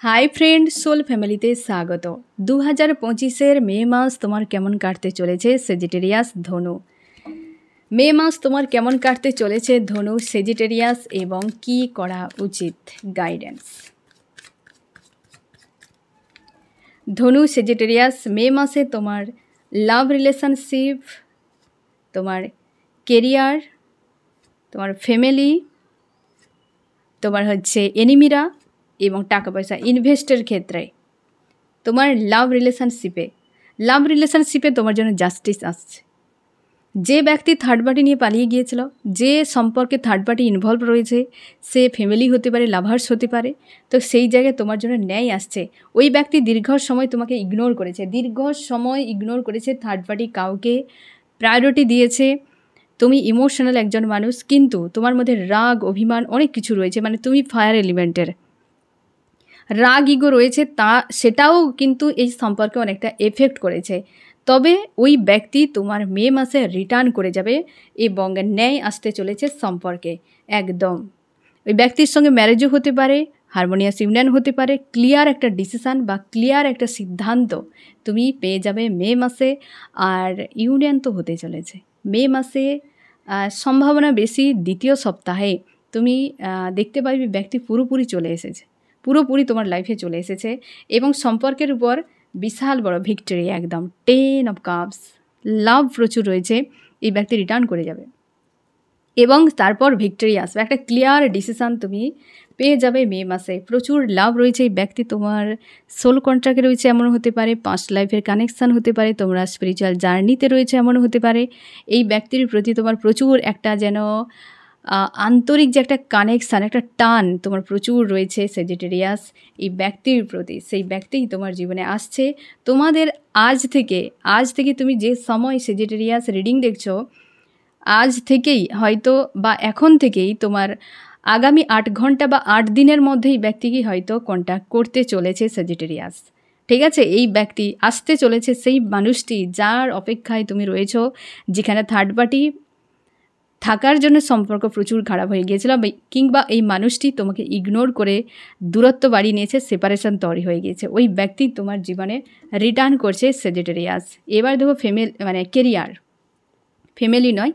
Hi friend, soul ফ্যামিলিতে স্বাগত। 2025-এর মে মাস তোমার কেমন কাটতে চলেছে সেজিটেরিয়াস ধনু? মে মাস তোমার কেমন কাটতে চলেছে ধনু সেজিটেরিয়াস, এবং কি করা উচিত? গাইডেন্স। ধনু সেজিটেরিয়াস, মে মাসে তোমার লাভ রিলেশনশিপ, তোমার কেরিয়ার, তোমার ফ্যামিলি, তোমার এনিমিরা এবং টাকা পয়সা ইনভেস্টের ক্ষেত্রে তোমার লাভ রিলেশনশিপে তোমার জন্য জাস্টিস আসছে। যে ব্যক্তি থার্ড পার্টি নিয়ে পালিয়ে গিয়েছিল, যে সম্পর্কে থার্ড পার্টি ইনভলভ রয়েছে, সে ফ্যামিলি হতে পারে, লাভার্স হতে পারে, তো সেই জায়গায় তোমার জন্য ন্যায় আসছে। ওই ব্যক্তি দীর্ঘ সময় তোমাকে ইগনোর করেছে, থার্ড পার্টি কাউকে প্রায়োরিটি দিয়েছে। তুমি ইমোশনাল একজন মানুষ, কিন্তু তোমার মধ্যে রাগ, অভিমান অনেক কিছু রয়েছে, মানে তুমি ফায়ার এলিমেন্টের, রাগ ইগো রয়েছে, সেটাও কিন্তু এই সম্পর্কে অনেকটা এফেক্ট করেছে। তবে ওই ব্যক্তি তোমার মে মাসে রিটার্ন করে যাবে এবং ন্যায় আসতে চলেছে সম্পর্কে একদম। ওই ব্যক্তির সঙ্গে ম্যারেজও হতে পারে, হারমোনিয়াস ইউনিয়ন হতে পারে, ক্লিয়ার একটা ডিসিশান বা ক্লিয়ার একটা সিদ্ধান্ত তুমি পেয়ে যাবে মে মাসে। আর ইউনিয়ন তো হতে চলেছে মে মাসে, সম্ভাবনা বেশি দ্বিতীয় সপ্তাহে তুমি দেখতে পাবে ব্যক্তি পুরোপুরি তোমার লাইফে চলে এসেছে এবং সম্পর্কের উপর বিশাল বড় ভিক্টরি, একদম 10 অফ কাপস, লাভ প্রচুর রয়েছে, এই ব্যক্তি রিটার্ন করে যাবে এবং তারপর ভিক্টরি আসবে, একটা ক্লিয়ার ডিসিশান তুমি পেয়ে যাবে মে মাসে। প্রচুর লাভ রয়েছে, এই ব্যক্তি তোমার সোল কন্ট্রাক্টে রয়েছে, এমন হতে পারে পাস্ট লাইফের কানেকশান হতে পারে, তোমরা স্পিরিচুয়াল জার্নিতে রয়েছে, এমন হতে পারে। এই ব্যক্তির প্রতি তোমার প্রচুর একটা যেন আন্তরিক যে একটা কানেকশান, একটা টান তোমার প্রচুর রয়েছে সেজিটেরিয়াস এই ব্যক্তির প্রতি। সেই ব্যক্তিই তোমার জীবনে আসছে তোমাদের আজ থেকে তুমি যে সময় সেজিটেরিয়াস রিডিং দেখছো, আজ থেকেই হয়তো বা এখন থেকেই তোমার আগামী 8 ঘন্টা বা 8 দিনের মধ্যেই ব্যক্তিকে হয়তো কন্ট্যাক্ট করতে চলেছে সেজিটেরিয়াস। ঠিক আছে, এই ব্যক্তি আসতে চলেছে, সেই মানুষটি যার অপেক্ষায় তুমি রয়েছো, যেখানে থার্ড পার্টি থাকার জন্য সম্পর্ক প্রচুর খারাপ হয়ে গিয়েছিল, কিংবা এই মানুষটি তোমাকে ইগনোর করে দূরত্ব বাড়িয়ে নিয়েছে, সেপারেশন তৈরি হয়ে গিয়েছে, ওই ব্যক্তি তোমার জীবনে রিটার্ন করছে সেজিটেরিয়াস। এবার দেখো ফ্যামিলি নয়,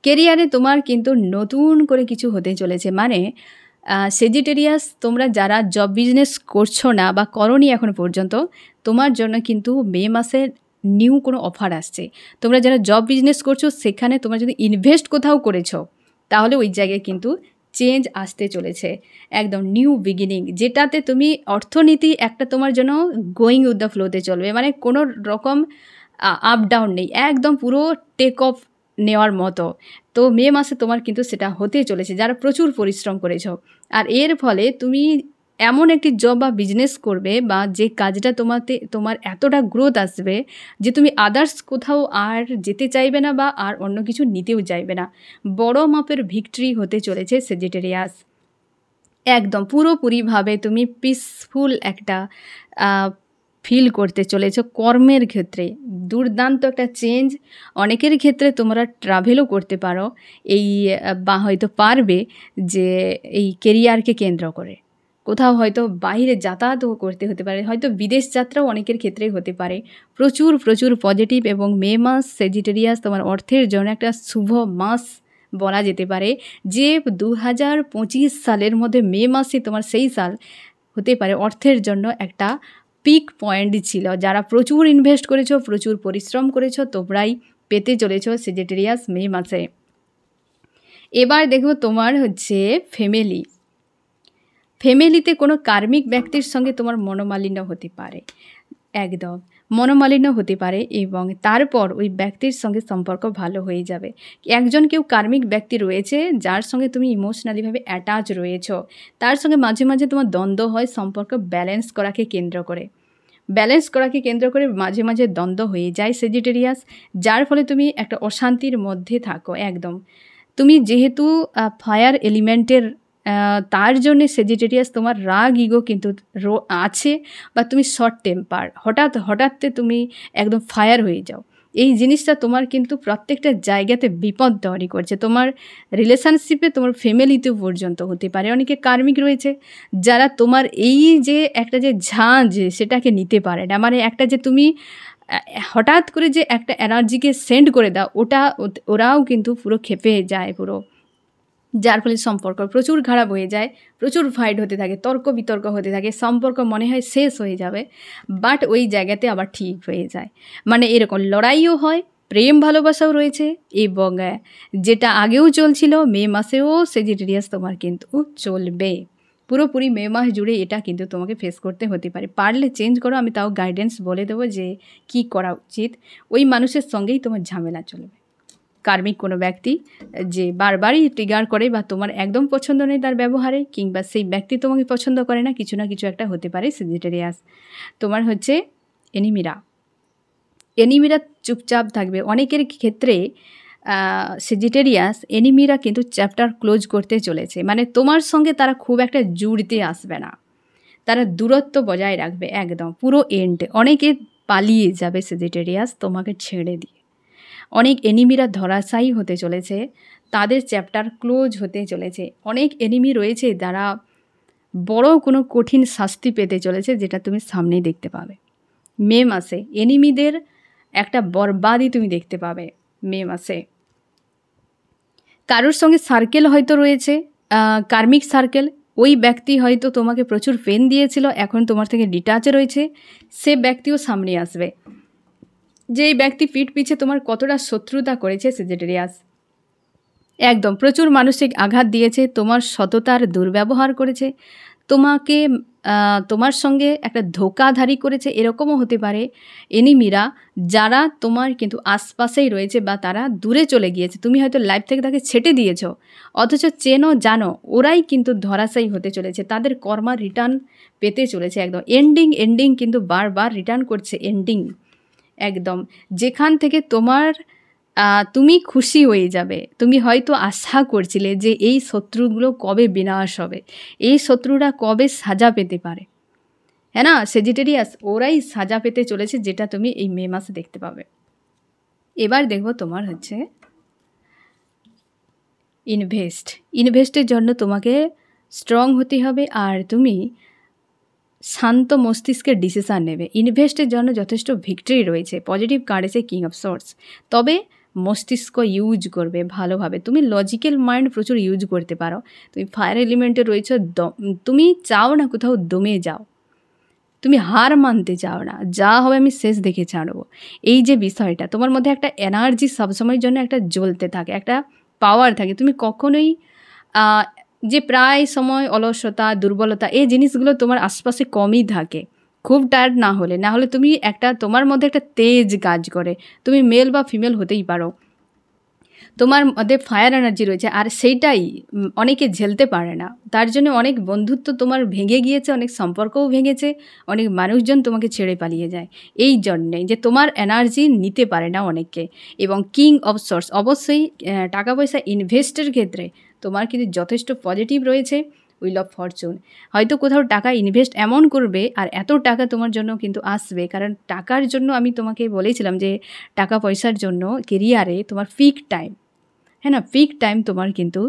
কেরিয়ারে তোমার কিন্তু নতুন করে কিছু হতে চলেছে। মানে সেজিটেরিয়াস, তোমরা যারা জব বিজনেস করছো না বা করোনি এখন পর্যন্ত, তোমার জন্য কিন্তু মে মাসে নিউ কোনো অফার আসছে। তোমরা যারা জব বিজনেস করছো, সেখানে তোমরা যদি ইনভেস্ট কোথাও করেছো, তাহলে ওই জায়গায় কিন্তু চেঞ্জ আসতে চলেছে, একদম নিউ বিগিনিং, যেটাতে তুমি অর্থনীতি একটা তোমার জন্য গোয়িং উইথ দ্য ফ্লোতে চলবে, মানে কোনো রকম আপ ডাউন নেই, একদম পুরো টেক অফ নেওয়ার মতো। তো মে মাসে তোমার কিন্তু সেটা হতে চলেছে, যারা প্রচুর পরিশ্রম করেছো। আর এর ফলে তুমি এমন একটি জব বা বিজনেস করবে, বা যে কাজটা তোমার এতটা গ্রোথ আসবে যে তুমি আদার্স কোথাও আর যেতে চাইবে না বা আর অন্য কিছু নিতেও চাইবে না। বড় মাপের ভিক্টরি হতে চলেছে সেজিটেরিয়াস, একদম পুরোপুরিভাবে তুমি পিসফুল একটা ফিল করতে চলেছো। কর্মের ক্ষেত্রে দুর্দান্ত একটা চেঞ্জ, অনেকের ক্ষেত্রে তোমরা ট্রাভেলও করতে পারো এই, বা হয়তো পারবে যে এই কেরিয়ারকে কেন্দ্র করে কোথাও হয়তো বাইরে যাতায়াতও করতে হতে পারে, হয়তো বিদেশ যাত্রাও অনেকের ক্ষেত্রেই হতে পারে। প্রচুর পজিটিভ, এবং মে মাস সেজিটেরিয়াস তোমার অর্থের জন্য একটা শুভ মাস বলা যেতে পারে। যে 2025 সালের মধ্যে মে মাসই তোমার সেই সাল হতে পারে অর্থের জন্য একটা পিক পয়েন্ট ছিল। যারা প্রচুর ইনভেস্ট করেছো, প্রচুর পরিশ্রম করেছো, তোমরাই পেতে চলেছো সেজিটেরিয়াস মে মাসে। এবার দেখো তোমার ফ্যামিলিতে কোনো কার্মিক ব্যক্তির সঙ্গে তোমার মনোমালিন্য হতে পারে, একদম মনোমালিন্য হতে পারে, এবং তারপর ওই ব্যক্তির সঙ্গে সম্পর্ক ভালো হয়ে যাবে। কেউ কার্মিক ব্যক্তি রয়েছে যার সঙ্গে তুমি ইমোশনালিভাবে অ্যাটাচ রয়েছো, তার সঙ্গে মাঝে মাঝে তোমার দ্বন্দ্ব হয়, সম্পর্ক ব্যালেন্স করাকে কেন্দ্র করে মাঝে মাঝে দ্বন্দ্ব হয়ে যায় সেজিটেরিয়াস, যার ফলে তুমি একটা অশান্তির মধ্যে থাকো। একদম তুমি যেহেতু ফায়ার এলিমেন্টের, তার জন্যে সেজিটেরিয়াস তোমার রাগ ইগো কিন্তু আছে, বা তুমি শর্ট টেম্পার, হঠাৎ তুমি একদম ফায়ার হয়ে যাও, এই জিনিসটা তোমার কিন্তু প্রত্যেকটা জায়গাতে বিপদ তৈরি করছে। তোমার রিলেশনশিপে, তোমার ফ্যামিলিতেও পর্যন্ত হতে পারে। অনেকে কার্মিক রয়েছে যারা তোমার এই যে একটা যে ঝাঁজ সেটাকে নিতে পারে না। মানে একটা যে তুমি হঠাৎ করে যে একটা এনার্জিকে সেন্ড করে দাও, ওরাও কিন্তু পুরো ক্ষেপে যায় পুরো, যার ফলে সম্পর্ক প্রচুর খারাপ হয়ে যায়, প্রচুর ফাইট হতে থাকে, তর্ক বিতর্ক হতে থাকে, সম্পর্ক মনে হয় শেষ হয়ে যাবে, বাট ওই জায়গাতে আবার ঠিক হয়ে যায়। মানে এরকম লড়াইও হয়, প্রেম ভালোবাসাও রয়েছে, এবং যেটা আগেও চলছিল মে মাসেও সেজিটেরিয়াস তোমার কিন্তু চলবে পুরোপুরি। মে মাস জুড়ে এটা কিন্তু তোমাকে ফেস করতে হতে পারে। পারলে চেঞ্জ করো, আমি তাও গাইডেন্স বলে দেবো যে কি করা উচিত। ওই মানুষের সঙ্গেই তোমার ঝামেলা চলবে। কার্মিক কোনো ব্যক্তি যে বারবারই ট্রিগার করে বা তোমার একদম পছন্দ নেই তার ব্যবহারে, কিংবা সেই ব্যক্তি তোমাকে পছন্দ করে না, কিছু না কিছু একটা হতে পারে সেজিটেরিয়াস। তোমার হচ্ছে এনিমিরা চুপচাপ থাকবে। অনেকের ক্ষেত্রে সেজিটেরিয়াস এনিমিরা কিন্তু চ্যাপ্টার ক্লোজ করতে চলেছে। মানে তোমার সঙ্গে তারা খুব একটা জুড়তে আসবে না, তারা দূরত্ব বজায় রাখবে একদম পুরো এন্ড। অনেকে পালিয়ে যাবে সেজিটেরিয়াস তোমাকে ছেড়ে দিয়ে। অনেক এনিমিরা ধরাশায়ী হতে চলেছে, তাদের চ্যাপ্টার ক্লোজ হতে চলেছে। অনেক এনিমি রয়েছে যারা বড় কোনো কঠিন শাস্তি পেতে চলেছে, যেটা তুমি সামনেই দেখতে পাবে। মে মাসে এনিমিদের একটা বরবাদি তুমি দেখতে পাবে মে মাসে। কারোর সঙ্গে সার্কেল হয়তো রয়েছে, কার্মিক সার্কেল, ওই ব্যক্তি হয়তো তোমাকে প্রচুর পেন দিয়েছিল, এখন তোমার থেকে ডিটাচে রয়েছে, সে ব্যক্তিও সামনে আসবে। যেই ব্যক্তি পিঠ পিছে তোমার কতটা শত্রুতা করেছে সেজিটেরিয়াস, একদম প্রচুর মানসিক আঘাত দিয়েছে, তোমার সততার দুর্ব্যবহার করেছে, তোমার সঙ্গে একটা ধোকাধারি করেছে, এরকমও হতে পারে এনিমিরা যারা তোমার কিন্তু আশপাশেই রয়েছে বা তারা দূরে চলে গিয়েছে। তুমি হয়তো লাইফ থেকে তাকে ছেটে দিয়েছ, অথচ চেনো জানো ওরাই কিন্তু ধরাশায়ী হতে চলেছে, তাদের কর্মা রিটার্ন পেতে চলেছে। একদম এন্ডিং কিন্তু বারবার রিটার্ন করছে এন্ডিং। একদম যেখান থেকে তুমি খুশি হয়ে যাবে। তুমি হয়তো আশা করছিলে যে এই শত্রুগুলো কবে বিনাশ হবে, এই শত্রুরা কবে সাজা পেতে পারে, হ্যাঁ না সেজিটেরিয়াস, ওরাই সাজা পেতে চলেছে, যেটা তুমি এই মে মাসে দেখতে পাবে। এবার দেখো তোমার হচ্ছে ইনভেস্টের জন্য তোমাকে স্ট্রং হতে হবে, আর তুমি শান্ত মস্তিষ্কের ডিসিশান নেবে। ইনভেস্টের জন্য যথেষ্ট ভিক্টরি রয়েছে, পজিটিভ কার্ড আছে কিং অফ সোর্স, তবে মস্তিষ্ক ইউজ করবে ভালোভাবে। তুমি লজিক্যাল মাইন্ড প্রচুর ইউজ করতে পারো। তুমি ফায়ার এলিমেন্টে রয়েছে, তুমি চাও না কোথাও দমে যাও, তুমি হার মানতে চাও না, যা হবে আমি শেষ দেখে ছাড়বো। এই যে বিষয়টা তোমার মধ্যে একটা এনার্জি সবসময়ের জন্য একটা জ্বলতে থাকে, একটা পাওয়ার থাকে। তুমি কখনোই যে প্রায় সময় অলসতা, দুর্বলতা, এই জিনিসগুলো তোমার আশপাশে কমই থাকে, খুব টায়ার্ড না হলে তুমি তোমার মধ্যে একটা তেজ কাজ করে। তুমি মেল বা ফিমেল হতেই পারো, তোমার মধ্যে ফায়ার এনার্জি রয়েছে, আর সেইটাই অনেকে ঝেলতে পারে না। তার জন্য অনেক বন্ধুত্ব তোমার ভেঙে গিয়েছে, অনেক সম্পর্কও ভেঙেছে, অনেক মানুষজন তোমাকে ছেড়ে পালিয়ে যায় এই জন্যে যে তোমার এনার্জি নিতে পারে না অনেককে। এবং কিং অফ সোর্স, অবশ্যই টাকা পয়সা ইনভেস্টের ক্ষেত্রে তোমার কিন্তু যথেষ্ট পজিটিভ রয়েছে। উইল অফ ফরচুন, হয়তো কোথাও টাকা ইনভেস্ট এমন করবে আর এত টাকা তোমার জন্য কিন্তু আসবে, কারণ টাকার জন্য আমি তোমাকে বলেছিলাম যে টাকা পয়সার জন্য কেরিয়ারে তোমার পিক টাইম, হ্যাঁ না, পিক টাইম তোমার কিন্তু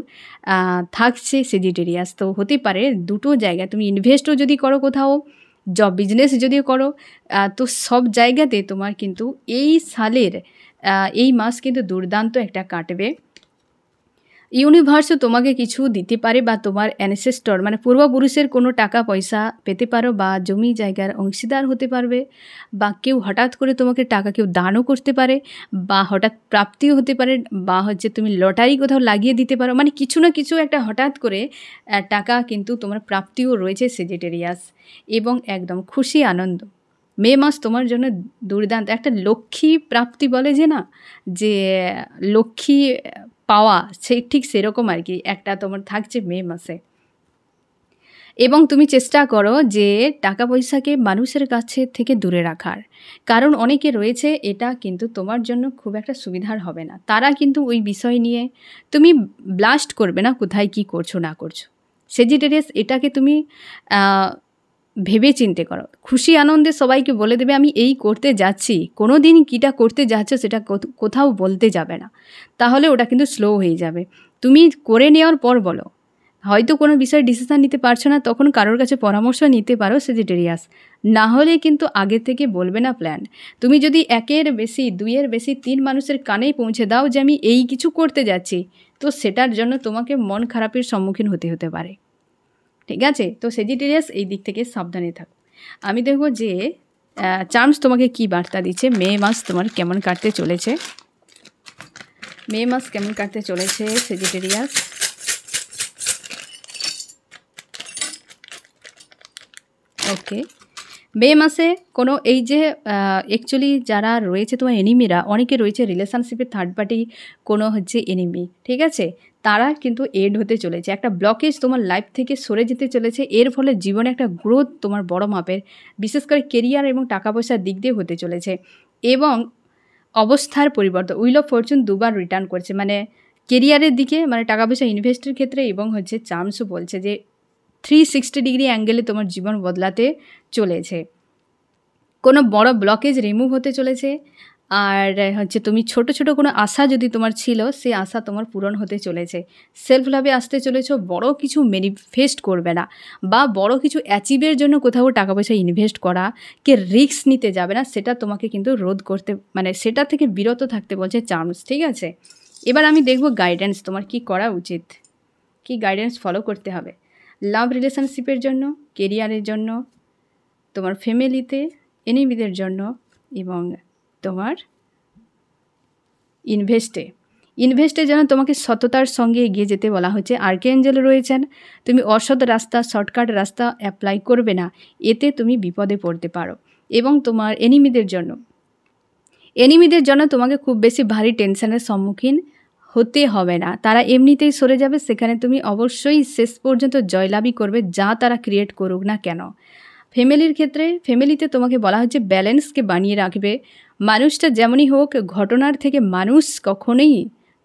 থাকছে সেজিটেরিয়াস। তো হতে পারে দুটো জায়গায় তুমি ইনভেস্টও যদি করো, কোথাও জব বিজনেস যদিও করো, তো সব জায়গাতে তোমার কিন্তু এই সালের এই মাস কিন্তু দুর্দান্ত একটা কাটবে। ইউনিভার্সও তোমাকে কিছু দিতে পারে, বা তোমার অ্যানসেস্টর মানে পূর্বপুরুষের কোনো টাকা পয়সা পেতে পারো, বা জমি জায়গার অংশীদার হতে পারবে, বা কেউ হঠাৎ করে তোমাকে টাকা কেউ দানও করতে পারে, বা হঠাৎ প্রাপ্তিও হতে পারে, বা হচ্ছে তুমি লটারি কোথাও লাগিয়ে দিতে পারো। মানে কিছু না কিছু একটা হঠাৎ করে টাকা কিন্তু তোমার প্রাপ্তিও রয়েছে সেজিটেরিয়াস, এবং একদম খুশি আনন্দ। মে মাস তোমার জন্য দুর্দান্ত একটা লক্ষ্মী প্রাপ্তি বলে যে না, যে লক্ষ্মী পাওয়া, সেই ঠিক সেরকম আর কি একটা তোমার থাকছে মে মাসে। এবং তুমি চেষ্টা করো যে টাকা পয়সাকে মানুষের কাছে থেকে দূরে রাখার, কারণ অনেকে রয়েছে এটা কিন্তু তোমার জন্য খুব একটা সুবিধার হবে না। তারা কিন্তু ওই বিষয় নিয়ে তুমি ব্লাস্ট করবে না কোথায় কি করছো না করছো। সেজিটেরিয়াস এটাকে তুমি ভেবে চিন্তে করো। খুশি আনন্দে সবাইকে বলে দেবে আমি এই করতে যাচ্ছি, কোনো দিন কীটা করতে যাচ্ছ সেটা কোথাও বলতে যাবে না, তাহলে ওটা কিন্তু স্লো হয়ে যাবে। তুমি করে নেওয়ার পর বলো। হয়তো কোনো বিষয়ে ডিসিশান নিতে পারছো না, তখন কারোর কাছে পরামর্শ নিতে পারো সেজিটেরিয়াস। না হলে কিন্তু আগে থেকে বলবে না প্ল্যান। তুমি যদি 1-এর বেশি 2-এর বেশি 3 মানুষের কানেই পৌঁছে দাও যে আমি এই কিছু করতে যাচ্ছি, তো সেটার জন্য তোমাকে মন খারাপের সম্মুখীন হতে পারে। ঠিক আছে, তো সেজিটেরিয়াস এই দিক থেকে সাবধানে থাকো। আমি দেখব যে চার্মস তোমাকে কি বার্তা দিচ্ছে। মে মাস তোমার কেমন কাটতে চলেছে, মে মাস কেমন কাটতে চলেছে সেজিটেরিয়াস। ওকে, মে মাসে কোনো এই যে অ্যাকচুয়ালি যারা রয়েছে তোমার এনিমিরা, অনেকে রয়েছে রিলেশনশিপে থার্ড পার্টি কোনো হচ্ছে এনিমি, ঠিক আছে, তারা কিন্তু এড হতে চলেছে। একটা ব্লকেজ তোমার লাইফ থেকে সরে যেতে চলেছে। এর ফলে জীবনে একটা গ্রোথ তোমার বড় মাপের, বিশেষ করে কেরিয়ার এবং টাকা পয়সার দিক দিয়ে হতে চলেছে। এবং অবস্থার পরিবর্তন, উইল অফ ফরচুন দুবার রিটার্ন করছে, মানে কেরিয়ারের দিকে, মানে টাকা পয়সা ইনভেস্টের ক্ষেত্রে, এবং হচ্ছে চার্মসও বলছে যে 360 ডিগ্রি অ্যাঙ্গেলে তোমার জীবন বদলাতে চলেছে। কোনো বড় ব্লকেজ রিমুভ হতে চলেছে। আর হচ্ছে তুমি ছোট ছোট কোনো আশা যদি তোমার ছিল, সেই আশা তোমার পূরণ হতে চলেছে। সেলফ লাভে আসতে চলেছো, বড় কিছু ম্যানিফেস্ট করবে না, বা বড় কিছু অ্যাচিভের জন্য কোথাও টাকা পয়সা ইনভেস্ট করা, কে রিস্ক নিতে যাবে না, সেটা তোমাকে কিন্তু রোধ করতে, মানে সেটা থেকে বিরত থাকতে বলছে চার্মস। ঠিক আছে, এবার আমি দেখব গাইডেন্স তোমার কি করা উচিত, কি গাইডেন্স ফলো করতে হবে লাভ রিলেশনশিপের জন্য, কেরিয়ারের জন্য, তোমার ফ্যামিলিতে এনিমিদের জন্য, এবং তোমার ইনভেস্টের জন্য তোমাকে সততার সঙ্গে এগিয়ে যেতে বলা হচ্ছে। আর্কেঞ্জেল রয়েছেন, তুমি অসৎ রাস্তা, শর্টকাট রাস্তা অ্যাপ্লাই করবে না, এতে তুমি বিপদে পড়তে পারো। এবং তোমার এনিমিদের জন্য তোমাকে খুব বেশি ভারী টেনশনের সম্মুখীন হতে হবে না, তারা এমনিতেই সরে যাবে। সেখানে তুমি অবশ্যই শেষ পর্যন্ত জয়লাভই করবে, যা তারা ক্রিয়েট করুক না কেন। ফ্যামিলির ক্ষেত্রে, ফ্যামিলিতে তোমাকে বলা হচ্ছে ব্যালেন্সকে বানিয়ে রাখবে। মানুষটা যেমনই হোক, ঘটনার থেকে মানুষ কখনোই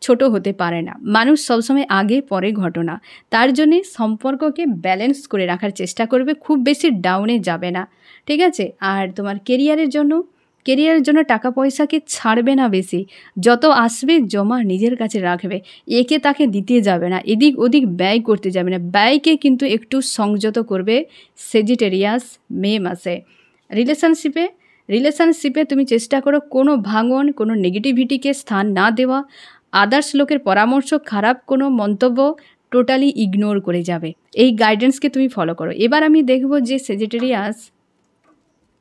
ছোট হতে পারে না, মানুষ সবসময় আগে পরে ঘটনা। তার জন্যে সম্পর্ককে ব্যালেন্স করে রাখার চেষ্টা করবে, খুব বেশি ডাউনে যাবে না। ঠিক আছে, আর তোমার কেরিয়ারের জন্য টাকা পয়সাকে ছাড়বে না বেশি, যত আসবে জমা নিজের কাছে রাখবে, একে তাকে দিতে যাবে না, এদিক ওদিক ব্যয় করতে যাবে না, ব্যয়কে কিন্তু একটু সংযত করবে সেজিটেরিয়াস মে মাসে। রিলেশনশিপে তুমি চেষ্টা করো কোনো ভাঙন, কোনো নেগেটিভিটিকে স্থান না দেওয়া, আদার্স লোকের পরামর্শ, খারাপ কোনো মন্তব্য টোটালি ইগনোর করে যাবে। এই গাইডেন্সকে তুমি ফলো করো। এবার আমি দেখব যে সেজিটেরিয়াস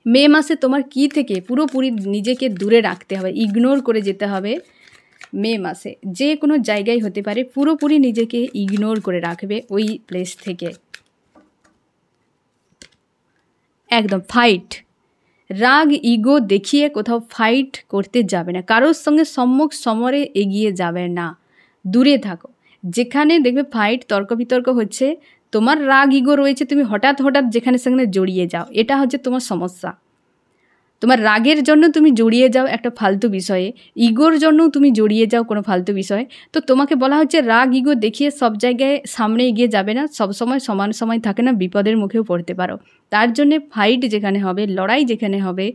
মে মাসে তোমার কি থেকে পুরোপুরি নিজেকে দূরে রাখতে হবে, ইগনোর করে যেতে হবে। মে মাসে যে কোনো জায়গায় হতে পারে, পুরোপুরি নিজেকে ইগনোর করে রাখবে ওই প্লেস থেকে। একদম ফাইট, রাগ ইগো দেখিয়ে কোথাও ফাইট করতে যাবে না, কারোর সঙ্গে সম্মুখ সমরে এগিয়ে যাবে না, দূরে থাকো। যেখানে দেখবে ফাইট, তর্ক বিতর্ক হচ্ছে, তোমার রাগ ইগো রয়েছে, তুমি হঠাৎ যেখানে সেখানে জড়িয়ে যাও, এটা হচ্ছে তোমার সমস্যা। তোমার রাগের জন্য তুমি জড়িয়ে যাও একটা ফালতু বিষয়ে, ইগোর জন্যও তুমি জড়িয়ে যাও কোনো ফালতু বিষয়ে। তো তোমাকে বলা হচ্ছে রাগ ইগো দেখিয়ে সব জায়গায় সামনে এগিয়ে যাবে না, সবসময় সমান সময় থাকে না, বিপদের মুখেও পড়তে পারো। তার জন্যে ফাইট যেখানে হবে, লড়াই যেখানে হবে,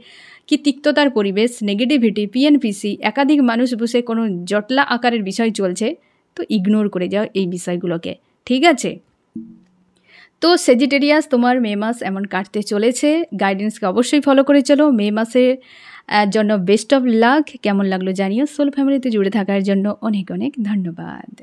কি তিক্ততার পরিবেশ, নেগেটিভিটি, পিএনপিসি, একাধিক মানুষ বসে কোনো জটলা আকারের বিষয় চলছে, তো ইগনোর করে যাও এই বিষয়গুলোকে। ঠিক আছে, তো সেজিটেরিয়াস তোমার মে মাস এমন কাটতে চলেছে, গাইডেন্সকে অবশ্যই ফলো করে চলো। মে মাসের জন্য বেস্ট অফ লাক। কেমন লাগলো জানিও। সোল ফ্যামিলিতে জুড়ে থাকার জন্য অনেক অনেক ধন্যবাদ।